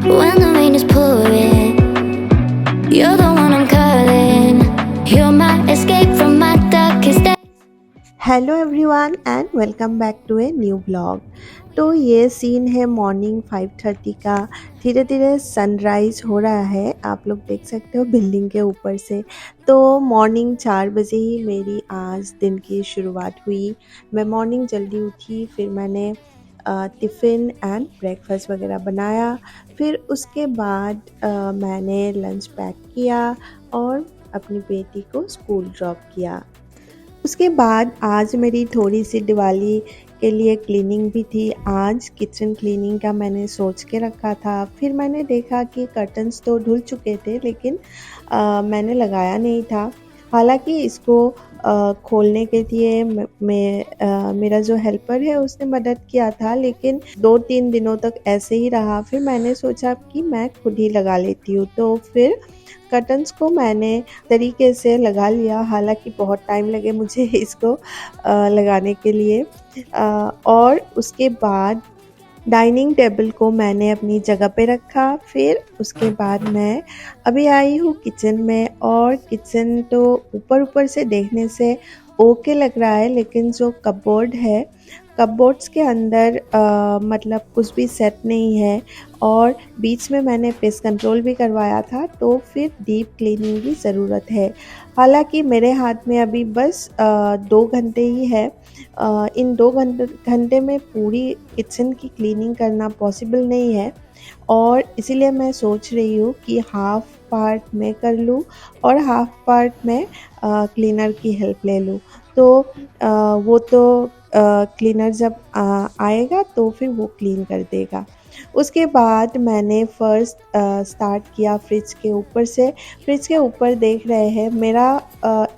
when the rain is pouring. You're the one I'm calling. You're my escape from my darkest day. Hello everyone and welcome back to a new blog. तो ये scene है morning 5:30 का। धीरे धीरे sunrise हो रहा है, आप लोग देख सकते हो बिल्डिंग के ऊपर से। तो मॉर्निंग 4 बजे ही मेरी आज दिन की शुरुआत हुई। मैं मॉर्निंग जल्दी उठी, फिर मैंने टिफ़िन एंड ब्रेकफास्ट वगैरह बनाया। फिर उसके बाद मैंने लंच पैक किया और अपनी बेटी को स्कूल ड्रॉप किया। उसके बाद आज मेरी थोड़ी-सी दिवाली के लिए क्लीनिंग भी थी। आज किचन क्लीनिंग का मैंने सोच के रखा था। फिर मैंने देखा कि कर्टन्स तो धुल चुके थे, लेकिन मैंने लगाया नहीं था। हालाँकि इसको खोलने के लिए मेरा जो हेल्पर है उसने मदद किया था, लेकिन 2-3 दिनों तक ऐसे ही रहा। फिर मैंने सोचा कि मैं खुद ही लगा लेती हूँ। तो फिर कर्टन्स को मैंने तरीके से लगा लिया। हालाँकि बहुत टाइम लगे मुझे इसको लगाने के लिए। और उसके बाद डाइनिंग टेबल को मैंने अपनी जगह पे रखा। फिर उसके बाद मैं अभी आई हूँ किचन में, और किचन तो ऊपर से देखने से ओके लग रहा है, लेकिन जो कपबोर्ड है, कपबोर्ड्स के अंदर मतलब कुछ भी सेट नहीं है। और बीच में मैंने पेस्ट कंट्रोल भी करवाया था, तो फिर डीप क्लीनिंग की ज़रूरत है। हालाँकि मेरे हाथ में अभी बस 2 घंटे ही है। इन 2 घंटे में पूरी किचन की क्लीनिंग करना पॉसिबल नहीं है, और इसीलिए मैं सोच रही हूँ कि हाफ़ पार्ट मैं कर लूँ और हाफ़ पार्ट मैं क्लीनर की हेल्प ले लूँ। तो वो तो क्लीनर जब आएगा तो फिर वो क्लीन कर देगा। उसके बाद मैंने फ़र्स्ट स्टार्ट किया फ्रिज के ऊपर से। फ्रिज के ऊपर देख रहे हैं मेरा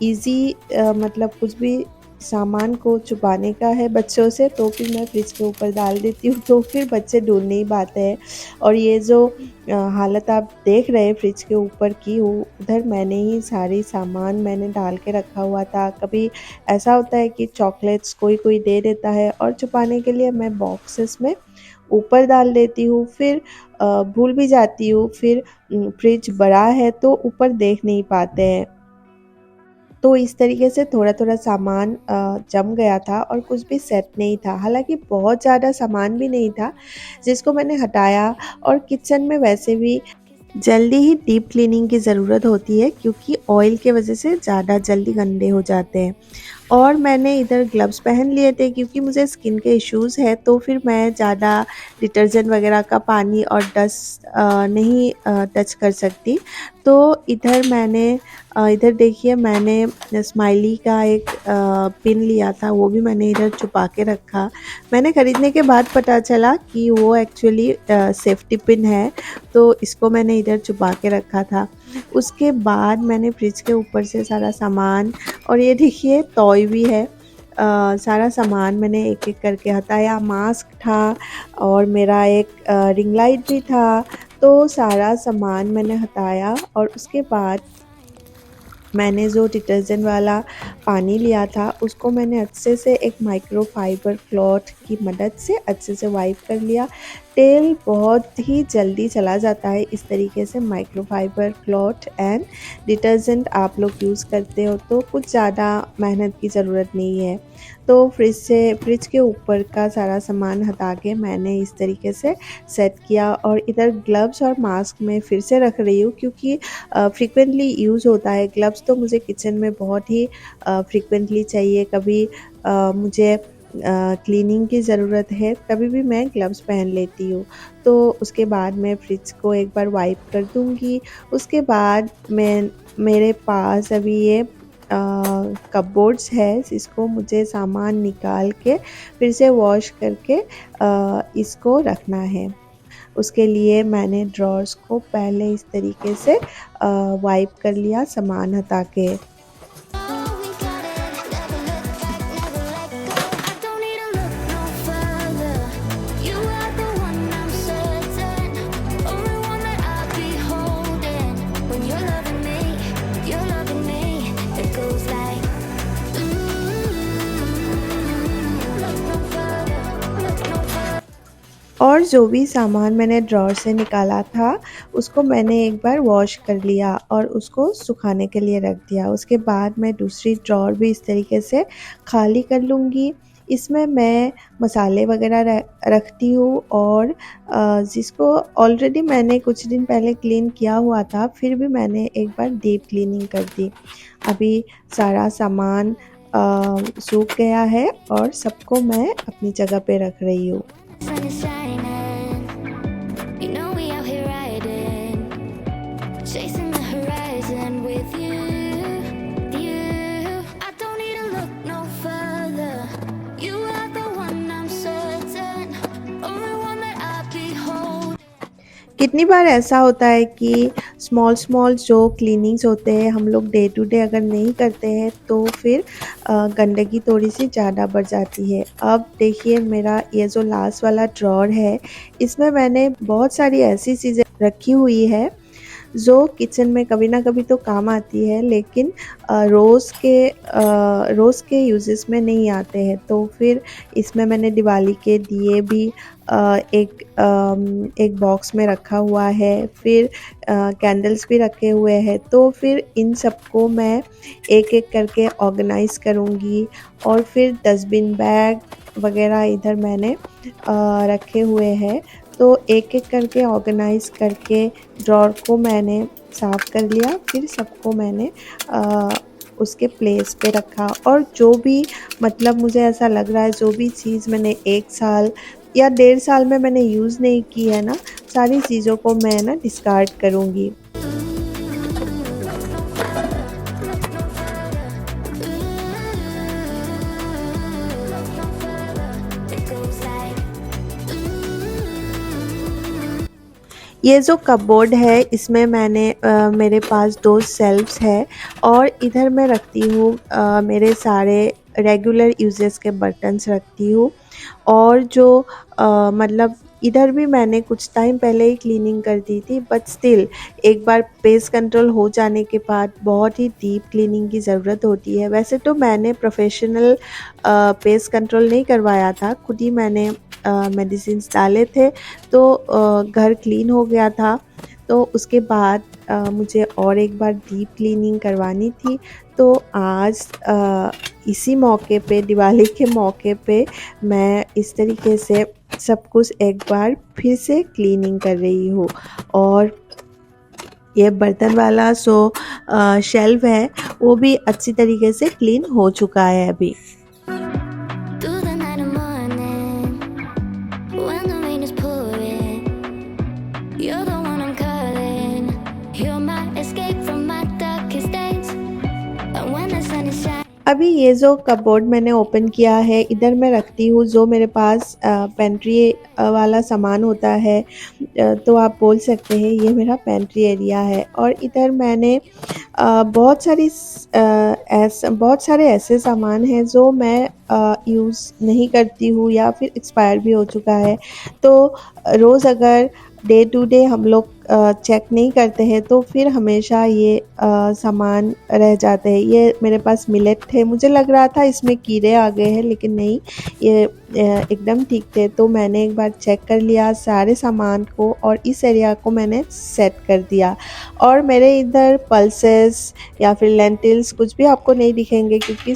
ईज़ी मतलब कुछ भी सामान को छुपाने का है बच्चों से, तो फिर मैं फ्रिज के ऊपर डाल देती हूँ, तो फिर बच्चे ढूँढ नहीं पाते हैं। और ये जो हालत आप देख रहे हैं फ्रिज के ऊपर की, वो उधर मैंने ही सारी सामान मैंने डाल के रखा हुआ था। कभी ऐसा होता है कि चॉकलेट्स कोई दे देता है, और छुपाने के लिए मैं बॉक्सेस में ऊपर डाल देती हूँ। फिर भूल भी जाती हूँ। फिर फ्रिज बड़ा है तो ऊपर देख नहीं पाते हैं। तो इस तरीके से थोड़ा-थोड़ा सामान जम गया था और कुछ भी सेट नहीं था। हालाँकि बहुत ज़्यादा सामान भी नहीं था, जिसको मैंने हटाया। और किचन में वैसे भी जल्दी ही डीप क्लीनिंग की ज़रूरत होती है, क्योंकि ऑयल की वजह से ज़्यादा जल्दी गंदे हो जाते हैं। और मैंने इधर ग्लव्स पहन लिए थे, क्योंकि मुझे स्किन के इश्यूज़ है, तो फिर मैं ज़्यादा डिटर्जेंट वगैरह का पानी और डस्ट नहीं टच कर सकती। तो इधर मैंने इधर देखिए, मैंने स्माइली का एक पिन लिया था, वो भी मैंने इधर छुपा के रखा। मैंने ख़रीदने के बाद पता चला कि वो एक्चुअली सेफ्टी पिन है, तो इसको मैंने इधर छुपा के रखा था। उसके बाद मैंने फ्रिज के ऊपर से सारा सामान, और ये देखिए टॉय भी है, सारा सामान मैंने एक-एक करके हटाया। मास्क था और मेरा एक रिंग लाइट भी था, तो सारा सामान मैंने हटाया। और उसके बाद मैंने जो डिटर्जेंट वाला पानी लिया था, उसको मैंने अच्छे से एक माइक्रोफाइबर क्लॉथ की मदद से अच्छे से वाइप कर लिया। तेल बहुत ही जल्दी चला जाता है इस तरीके से। माइक्रोफाइबर क्लॉथ एंड डिटर्जेंट आप लोग यूज़ करते हो तो कुछ ज़्यादा मेहनत की ज़रूरत नहीं है। तो फ्रिज के ऊपर का सारा सामान हटा के मैंने इस तरीके से सेट किया। और इधर ग्लव्स और मास्क मैं फिर से रख रही हूँ, क्योंकि फ्रीक्वेंटली यूज़ होता है। ग्लव्स तो मुझे किचन में बहुत ही फ्रीक्वेंटली चाहिए। कभी मुझे क्लीनिंग की ज़रूरत है, तभी भी मैं ग्लव्स पहन लेती हूँ। तो उसके बाद मैं फ्रिज को एक बार वाइप कर दूँगी। उसके बाद मेरे पास अभी ये कपबोर्ड्स है, इसको मुझे सामान निकाल के फिर से वॉश करके इसको रखना है। उसके लिए मैंने ड्रॉर्स को पहले इस तरीके से वाइप कर लिया सामान हटा के। Oh, we got it. Never look back, never let go. I don't need to look no further. You are the one I'm certain. Only one that I'll be holding. When you're loving me, you're loving me. It goes like, look no further, look no further. और जो भी सामान मैंने drawer से निकाला था उसको मैंने एक बार वॉश कर लिया और उसको सुखाने के लिए रख दिया। उसके बाद मैं दूसरी ड्रॉर भी इस तरीके से खाली कर लूँगी। इसमें मैं मसाले वगैरह रखती हूँ और जिसको ऑलरेडी मैंने कुछ दिन पहले क्लीन किया हुआ था, फिर भी मैंने एक बार डीप क्लीनिंग कर दी। अभी सारा सामान सूख गया है और सबको मैं अपनी जगह पे रख रही हूँ। Sun is shining, you know we out here riding, chasing the horizon with you, you. I don't need to look no further. You are the one, I'm certain. Only one that I behold. कितनी बार ऐसा होता है कि small small जो क्लीनिंग्स होते हैं हम लोग डे टू डे अगर नहीं करते हैं तो फिर गंदगी थोड़ी सी ज़्यादा बढ़ जाती है। अब देखिए मेरा ये जो लास्ट वाला ड्रॉर है, इसमें मैंने बहुत सारी ऐसी चीज़ें रखी हुई है जो किचन में कभी ना कभी तो काम आती है, लेकिन रोज़ के यूजेस में नहीं आते हैं। तो फिर इसमें मैंने दिवाली के दिए भी एक बॉक्स में रखा हुआ है, फिर कैंडल्स भी रखे हुए हैं। तो फिर इन सबको मैं एक एक करके ऑर्गेनाइज करूँगी और फिर डस्टबिन बैग वगैरह इधर मैंने रखे हुए हैं। तो एक एक करके ऑर्गेनाइज करके ड्रॉर को मैंने साफ़ कर लिया, फिर सबको मैंने उसके प्लेस पे रखा। और जो भी मतलब मुझे ऐसा लग रहा है जो भी चीज़ मैंने 1 साल या 1.5 साल में मैंने यूज़ नहीं की है ना, सारी चीज़ों को मैं ना डिस्कार्ड करूँगी। ये जो कपबोर्ड है इसमें मैंने मेरे पास 2 शेल्फ्स है और इधर मैं रखती हूँ मेरे सारे रेगुलर यूजेस के बर्तन्स रखती हूँ। और जो मतलब इधर भी मैंने कुछ टाइम पहले ही क्लीनिंग कर दी थी, बट स्टिल एक बार पेस्ट कंट्रोल हो जाने के बाद बहुत ही डीप क्लीनिंग की ज़रूरत होती है। वैसे तो मैंने प्रोफेशनल पेस्ट कंट्रोल नहीं करवाया था, खुद ही मैंने मेडिसिन्स डाले थे, तो घर क्लीन हो गया था। तो उसके बाद मुझे और एक बार डीप क्लीनिंग करवानी थी। तो आज इसी मौके पे, दिवाली के मौके पे, मैं इस तरीके से सब कुछ एक बार फिर से क्लीनिंग कर रही हूँ। और ये बर्तन वाला शेल्फ है वो भी अच्छी तरीके से क्लीन हो चुका है अभी। Through the night and morning, when the rain is pouring, you're the one I'm calling. You're my escape from my darkest days. And when the sun is shining. अभी ये जो कपबोर्ड मैंने ओपन किया है, इधर मैं रखती हूँ जो मेरे पास पेंट्री वाला सामान होता है, तो आप बोल सकते हैं ये मेरा पेंट्री एरिया है। और इधर मैंने बहुत सारे ऐसे सामान हैं जो मैं यूज़ नहीं करती हूँ या फिर एक्सपायर भी हो चुका है। तो रोज़ अगर डे टू डे हम लोग चेक नहीं करते हैं तो फिर हमेशा ये सामान रह जाते हैं। ये मेरे पास मिलेट थे, मुझे लग रहा था इसमें कीड़े आ गए हैं, लेकिन नहीं, ये एकदम ठीक थे। तो मैंने एक बार चेक कर लिया सारे सामान को और इस एरिया को मैंने सेट कर दिया। और मेरे इधर पल्सेस या फिर लेंटिल्स कुछ भी आपको नहीं दिखेंगे, क्योंकि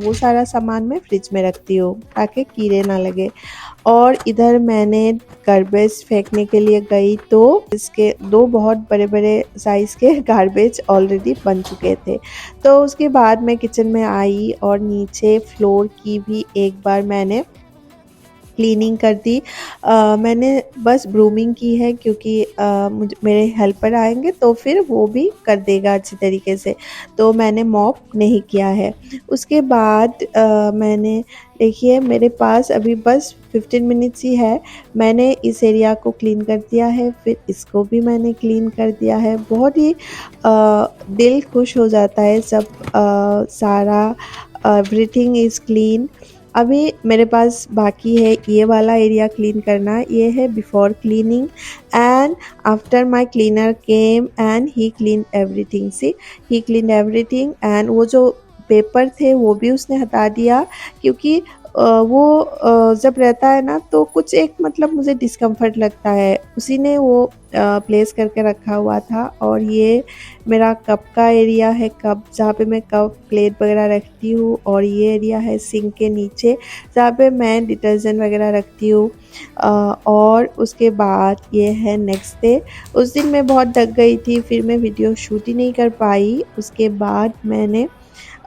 वो सारा सामान मैं फ्रिज में रखती हूँ ताकि कीड़े ना लगे। और इधर मैंने गार्बेज फेंकने के लिए गई तो इसके 2 बहुत बड़े बड़े साइज़ के गार्बेज ऑलरेडी बन चुके थे। तो उसके बाद मैं किचन में आई और नीचे फ्लोर की भी एक बार मैंने क्लीनिंग कर दी। मैंने बस ब्रूमिंग की है, क्योंकि मेरे हेल्पर आएंगे तो फिर वो भी कर देगा अच्छी तरीके से, तो मैंने मॉप नहीं किया है। उसके बाद मैंने, देखिए मेरे पास अभी बस 15 मिनट्स ही है, मैंने इस एरिया को क्लीन कर दिया है, फिर इसको भी मैंने क्लीन कर दिया है। बहुत ही दिल खुश हो जाता है सब सारा एवरीथिंग इज़ क्लीन। अभी मेरे पास बाकी है ये वाला एरिया क्लीन करना। ये है before cleaning and after my cleaner came and he clean everything. See, he clean everything. And वो जो पेपर थे वो भी उसने हटा दिया, क्योंकि वो जब रहता है ना तो कुछ एक मतलब मुझे डिस्कम्फर्ट लगता है। उसी ने वो प्लेस करके रखा हुआ था और ये मेरा कप का एरिया है, कप जहाँ पे मैं कप प्लेट वगैरह रखती हूँ, और ये एरिया है सिंक के नीचे जहाँ पे मैं डिटर्जेंट वगैरह रखती हूँ। और उसके बाद ये है नेक्स्ट डे। उस दिन मैं बहुत थक गई थी, फिर मैं वीडियो शूट ही नहीं कर पाई। उसके बाद मैंने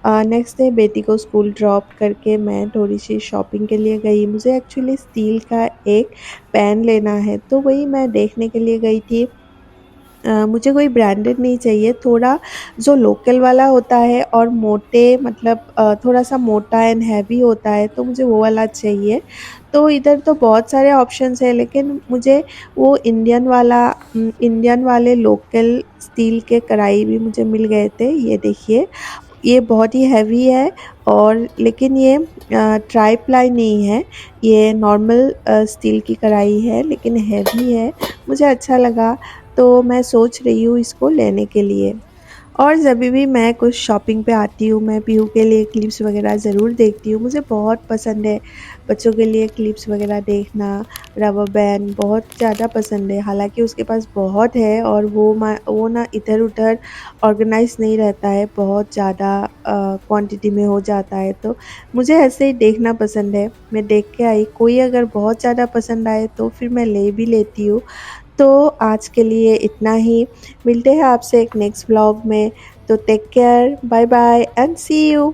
नेक्स्ट डे बेटी को स्कूल ड्रॉप करके मैं थोड़ी-सी शॉपिंग के लिए गई। मुझे एक्चुअली स्टील का एक पैन लेना है, तो वही मैं देखने के लिए गई थी। मुझे कोई ब्रांडेड नहीं चाहिए, थोड़ा जो लोकल वाला होता है और मोटे मतलब थोड़ा-सा मोटा एंड हैवी होता है, तो मुझे वो वाला चाहिए। तो इधर तो बहुत सारे ऑप्शंस हैं, लेकिन मुझे वो इंडियन वाले लोकल स्टील के कढ़ाई भी मुझे मिल गए थे। ये देखिए, ये बहुत ही हैवी है, और लेकिन ये ट्राई प्लाई नहीं है, ये नॉर्मल स्टील की कढ़ाई है लेकिन हैवी है। मुझे अच्छा लगा, तो मैं सोच रही हूँ इसको लेने के लिए। और जभी भी मैं कुछ शॉपिंग पे आती हूँ, मैं पीहू के लिए क्लिप्स वगैरह ज़रूर देखती हूँ। मुझे बहुत पसंद है बच्चों के लिए क्लिप्स वगैरह देखना, रबर बैंड बहुत ज़्यादा पसंद है। हालाँकि उसके पास बहुत है और वो ना इधर-उधर ऑर्गेनाइज़ नहीं रहता है, बहुत ज़्यादा क्वांटिटी में हो जाता है, तो मुझे ऐसे ही देखना पसंद है। मैं देख के आई, कोई अगर बहुत ज़्यादा पसंद आए तो फिर मैं ले भी लेती हूँ। तो आज के लिए इतना ही। मिलते हैं आपसे एक नेक्स्ट व्लॉग में। तो take care, bye bye and see you.